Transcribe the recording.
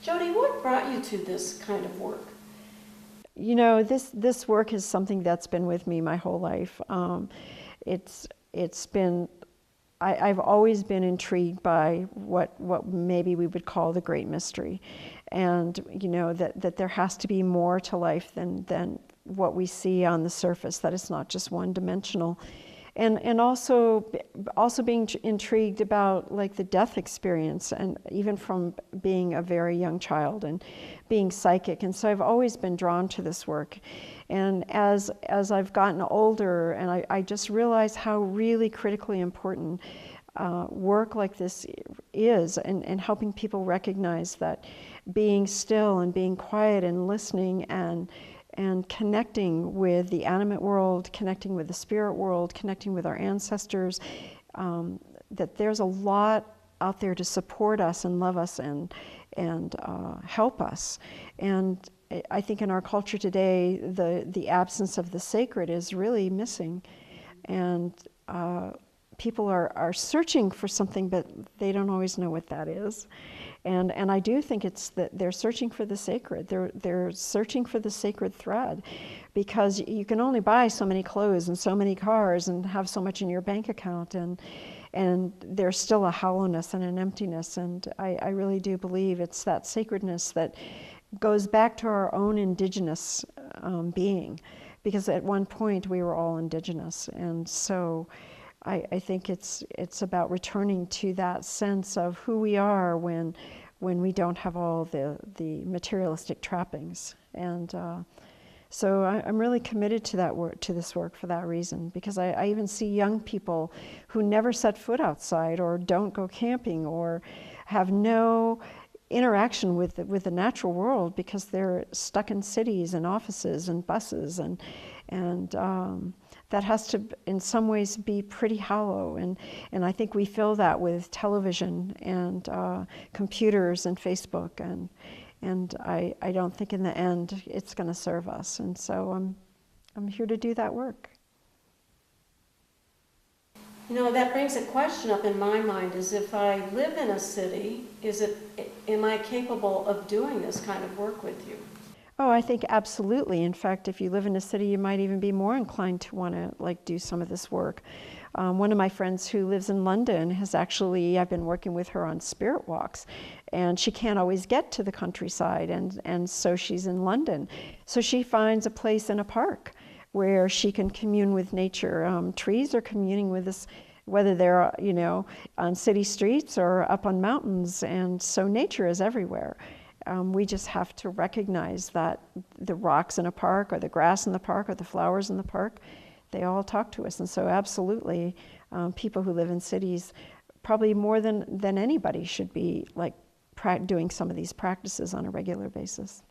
JoDee, what brought you to this kind of work? You know, this work is something that's been with me my whole life. It's been, I've always been intrigued by what maybe we would call the great mystery, and you know that there has to be more to life than what we see on the surface. That it's not just one dimensional. And also being intrigued about like the death experience, and even from being a very young child and being psychic. And so I've always been drawn to this work. And as I've gotten older, and I just realize how really critically important work like this is, and helping people recognize that being still and being quiet and listening and connecting with the animate world, connecting with the spirit world, connecting with our ancestors, that there's a lot out there to support us and love us and help us. And I think in our culture today, the absence of the sacred is really missing. And people are searching for something, but they don't always know what that is. And I do think it's that they're searching for the sacred. They're searching for the sacred thread, because you can only buy so many clothes and so many cars and have so much in your bank account, and there's still a hollowness and an emptiness. And I really do believe it's that sacredness that goes back to our own indigenous being, because at one point we were all indigenous. And so I think it's about returning to that sense of who we are when we don't have all the materialistic trappings. And so I'm really committed to that work, to this work, for that reason, because I even see young people who never set foot outside, or don't go camping, or have no interaction with the natural world, because they're stuck in cities and offices and buses, and that has to, in some ways, be pretty hollow. And I think we fill that with television and computers and Facebook, and I don't think in the end it's going to serve us. And so I'm here to do that work. You know, that brings a question up in my mind: is if I live in a city, am I capable of doing this kind of work with you? Oh, I think absolutely. In fact, if you live in a city, you might even be more inclined to want to do some of this work. One of my friends who lives in London has actually, I've been working with her on spirit walks, and she can't always get to the countryside, and so she's in London. So she finds a place in a park where she can commune with nature. Trees are communing with us, whether they're, on city streets or up on mountains, and so nature is everywhere. We just have to recognize that the rocks in a park, or the grass in the park, or the flowers in the park, they all talk to us. And so absolutely, people who live in cities, probably more than anybody, should be doing some of these practices on a regular basis.